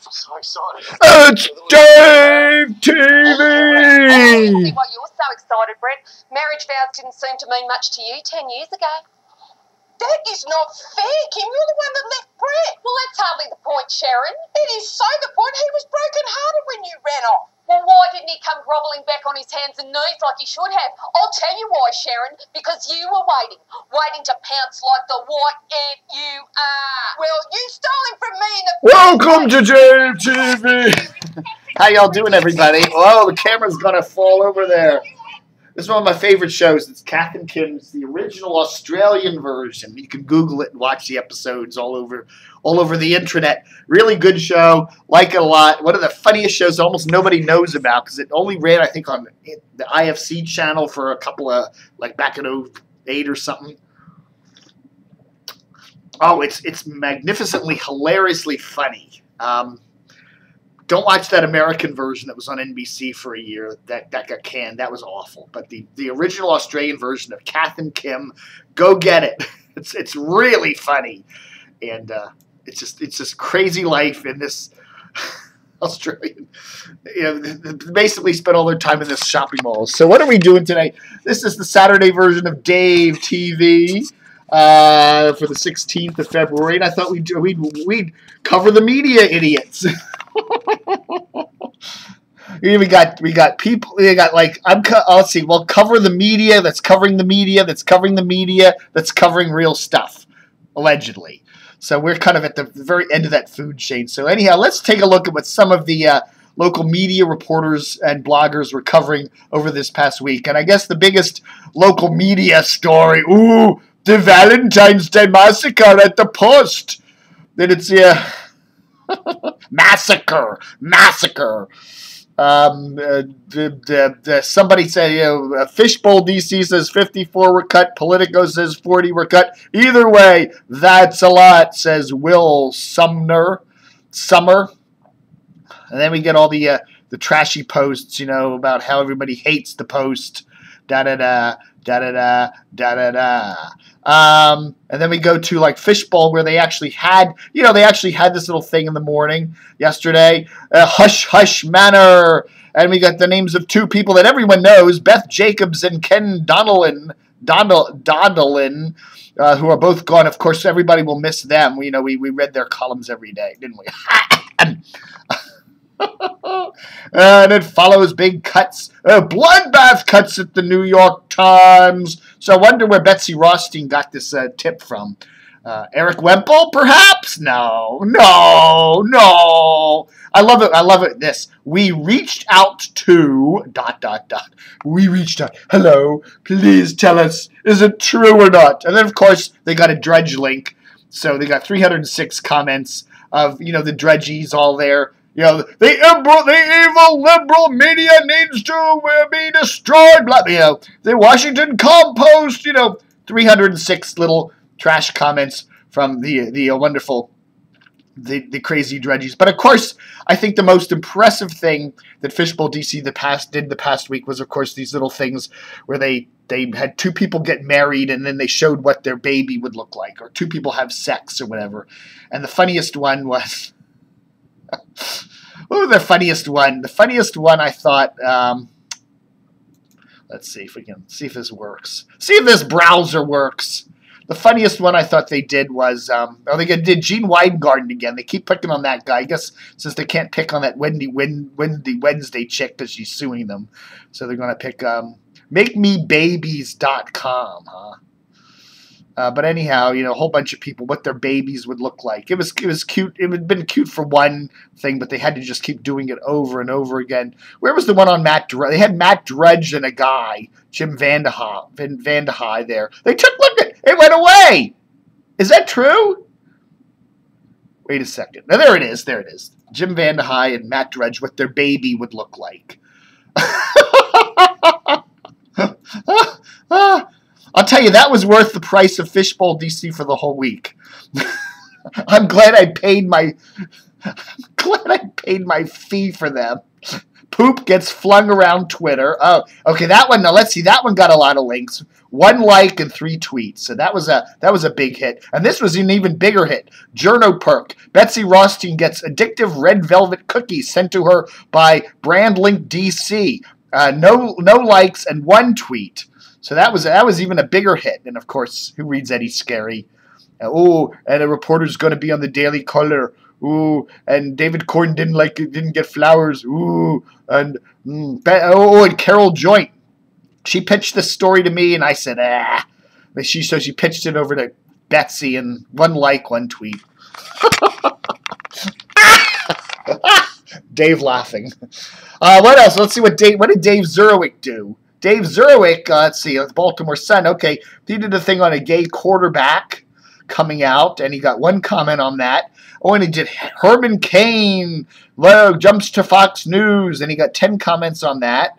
So excited. It's Dave TV! See why you're so excited, Brett. Marriage vows didn't seem to mean much to you 10 years ago. That is not fair, Kim. You're the one that left Brett. Well, that's hardly the point, Sharon. It is so the point. He was broken-hearted when you ran off. Well, why didn't he come grovelling back on his hands and knees like he should have? I'll tell you why, Sharon. Because you were waiting to pounce like the white ant you are. Well, you stole him from me in the... Welcome to Dave TV! How y'all doing, everybody? Oh, the camera's gonna fall over there. This is one of my favorite shows. It's Kath and Kim's, the original Australian version. You can Google it and watch the episodes all over the intranet. Really good show. Like it a lot. One of the funniest shows almost nobody knows about because it only ran, I think, on the IFC channel for a couple of, like, back in 2008 or something. Oh, it's magnificently, hilariously funny. Don't watch that American version that was on NBC for a year. That got canned. That was awful. But the original Australian version of Kath and Kim, go get it. It's really funny, and it's just crazy life in this Australian. You know, they basically spend all their time in this shopping mall. So what are we doing today? This is the Saturday version of Dave TV for the 16th of February, and I thought we'd cover the media idiots. we got people. We got like let's see. We'll cover the media that's covering the media that's covering the media that's covering real stuff, allegedly. So we're kind of at the very end of that food chain. So anyhow, let's take a look at what some of the local media reporters and bloggers were covering over this past week. And I guess the biggest local media story. Ooh, the Valentine's Day massacre at the Post. Then it's massacre. Somebody said, FishbowlDC says 54 were cut. Politico says 40 were cut. Either way, that's a lot, says Will Sommer. And then we get all the trashy posts, about how everybody hates the Post. Da-da-da, da-da-da, da-da-da. And then we go to like Fishbowl where they actually had, this little thing in the morning yesterday, Hush Hush Manor, and we got the names of two people that everyone knows, Beth Jacobs and Ken Donnellan, who are both gone. Of course, everybody will miss them. We read their columns every day, didn't we? And it follows big cuts, bloodbath cuts at the New York Times. So I wonder where Betsy Rothstein got this tip from. Erik Wemple, perhaps? No. I love it. This. We reached out to ... We reached out. Hello, please tell us, is it true or not? And then, of course, they got a Dredge link. So they got 306 comments of, the Dredgies all there. The evil liberal media needs to be destroyed. The Washington Compost, 306 little trash comments from the wonderful, the crazy Dredgies. But, of course, I think the most impressive thing that FishbowlDC did the past week was, of course, these little things where they had two people get married and then they showed what their baby would look like, or two people have sex or whatever. And the funniest one was... Oh, the funniest one. The funniest one, I thought, let's see if we can see if this works. See if this browser works. The funniest one I thought they did was, they did Gene Weingarten again. They keep picking on that guy. I guess since they can't pick on that Wendy Wednesday chick because she's suing them. So they're going to pick MakeMeBabies.com, huh? But anyhow, a whole bunch of people, what their babies would look like. It was cute. It had been cute for one thing, but they had to just keep doing it over and over again. Where was the one on Matt Dredge? They had Matt Dredge and a guy, Jim Vandehei there. They look at it went away. Is that true? Wait a second. Now, there it is. Jim Vandehei and Matt Dredge, what their baby would look like. I'll tell you, that was worth the price of FishbowlDC for the whole week. I'm glad I paid my fee for them. Poop gets flung around Twitter. Oh, okay, that one. Now let's see. That one got a lot of links. 1 like and 3 tweets. So that was a big hit. And this was an even bigger hit. Journo Perk. Betsy Rothstein gets addictive red velvet cookies sent to her by BrandLink DC. No likes and 1 tweet. So that was even a bigger hit. And of course, who reads Eddie Scary? And a reporter's going to be on the Daily Caller. Ooh, and David Corden didn't get flowers. Ooh, and and Carol Joint. She pitched this story to me, and I said, she pitched it over to Betsy, and 1 like, 1 tweet. Dave laughing. What else? Let's see what did Dave Zurawik do? Dave Zurawik, let's see, the Baltimore Sun. Okay, he did a thing on a gay quarterback coming out, and he got 1 comment on that. Oh, and he did Herman Cain jumps to Fox News, and he got 10 comments on that.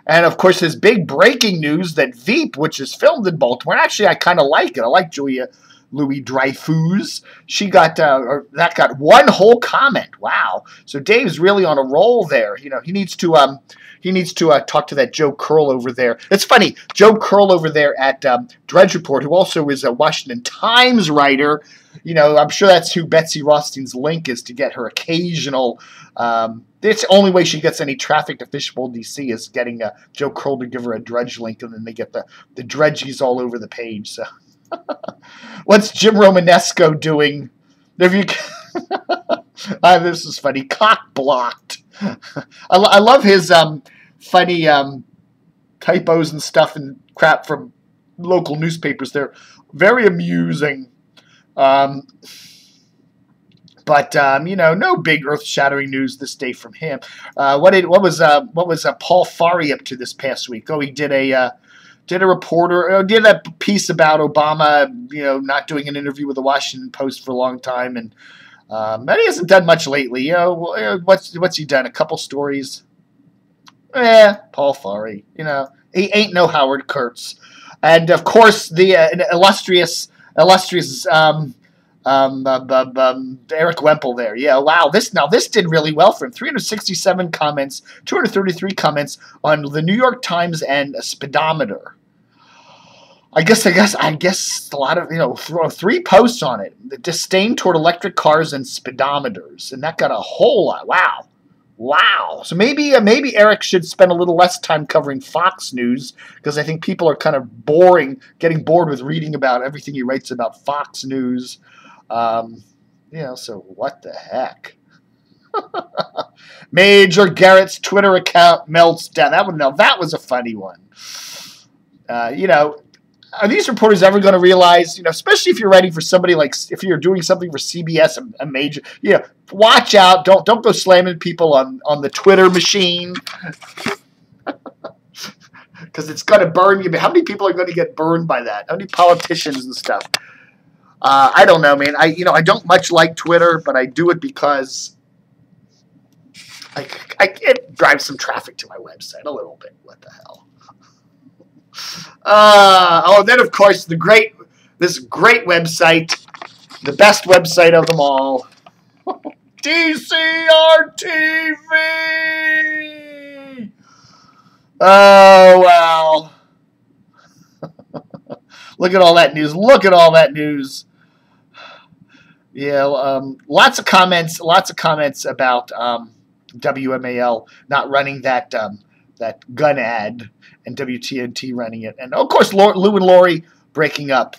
And, of course, his big breaking news that Veep, which is filmed in Baltimore, and actually I kind of like it. I like Julia Louis-Dreyfus. She got that got 1 whole comment. Wow. So Dave's really on a roll there. You know, he needs to talk to that Joe Curl over there. It's funny, Joe Curl over there at Drudge Report, who also is a Washington Times writer. You know, I'm sure that's who Betsy Rothstein's link is to get her occasional. It's the only way she gets any traffic to FishbowlDC is getting Joe Curl to give her a Drudge link, and then they get the Dredgies all over the page. So, what's Jim Romenesko doing? If you, this is funny. Cock blocked. I love his funny typos and stuff and crap from local newspapers. They're very amusing. But you know, no big earth-shattering news this day from him. What was Paul Farhi up to this past week? Oh, he did a piece about Obama, you know, not doing an interview with the Washington Post for a long time, and he hasn't done much lately. You know, what's he done? A couple stories. Paul Farhi. You know, he ain't no Howard Kurtz, and of course the illustrious Erik Wemple there. Yeah, wow. This did really well for him. 367 comments, 233 comments on the New York Times and a speedometer. I guess a lot of, you know, 3 posts on it. The disdain toward electric cars and speedometers, and that got a whole lot. Wow. So maybe Erik should spend a little less time covering Fox News, because I think people are kind of getting bored with reading about everything he writes about Fox News. You know, so what the heck? Major Garrett's Twitter account melts down. That was a funny one. You know, are these reporters ever going to realize, you know, especially if you're writing for somebody like, if you're doing something for CBS, a major, you know, watch out. Don't go slamming people on the Twitter machine, because it's going to burn you. How many people are going to get burned by that? How many politicians and stuff? I don't know, man. I don't much like Twitter, but I do it because it drives some traffic to my website a little bit. What the hell? Then of course this great website, the best website of them all, DCRTV. Oh wow! Look at all that news. Yeah, lots of comments about WMAL not running that gun ad, and WTNT running it, and of course Lou and Lori breaking up.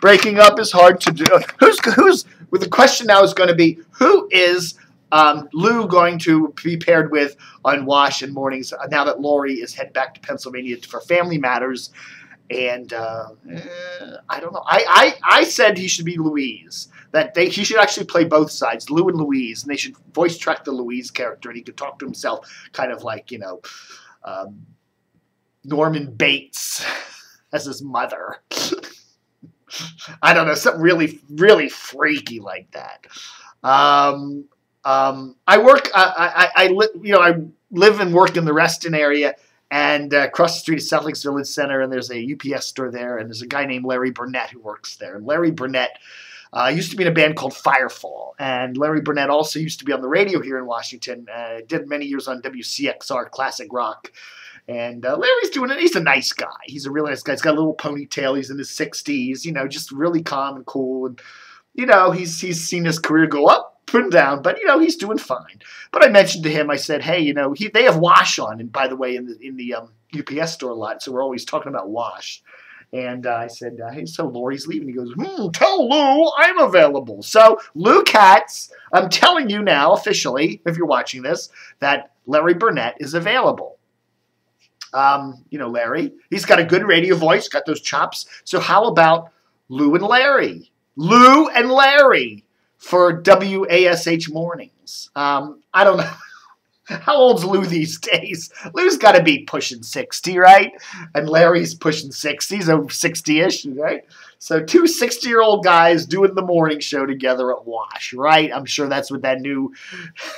Breaking up is hard to do. Who's? Well, the question now is going to be, who is Lou going to be paired with on Wash and Mornings now that Lori is head back to Pennsylvania for family matters? And I don't know. I said he should be Louise. That he should actually play both sides, Lou and Louise, and they should voice track the Louise character, and he could talk to himself, kind of like, you know, Norman Bates as his mother. I don't know, something really, really freaky like that. I live and work in the Reston area, and across the street is South Lakes Village Center, and there's a UPS store there, and there's a guy named Larry Burnett who works there. And Larry Burnett Used to be in a band called Firefall. And Larry Burnett also used to be on the radio here in Washington. Did many years on WCXR Classic Rock. And Larry's doing it. He's a nice guy. He's a really nice guy. He's got a little ponytail. He's in his 60s, you know, just really calm and cool. And, you know, he's seen his career go up and down, but, you know, he's doing fine. But I mentioned to him, I said, hey, you know, they have Wash on, and by the way, in the UPS store a lot, so we're always talking about Wash. And I said, hey, so Lori's leaving. He goes, tell Lou I'm available. So, Loo Katz, I'm telling you now, officially, if you're watching this, that Larry Burnett is available. You know, Larry, he's got a good radio voice, got those chops. So how about Lou and Larry? Lou and Larry for WASH mornings. I don't know. How old's Lou these days? Lou's got to be pushing 60, right? And Larry's pushing 60, so 60-ish, right? So two 60-year-old guys doing the morning show together at Wash, right? I'm sure that's what that new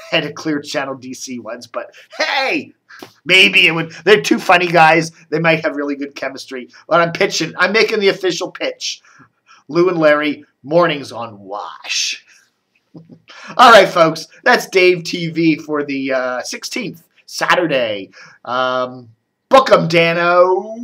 head of Clear Channel DC was. But hey, maybe it would. They're two funny guys. They might have really good chemistry. But I'm pitching. I'm making the official pitch. Lou and Larry, mornings on Wash. All right, folks, that's Dave TV for the 16th, Saturday. Book 'em, Dano.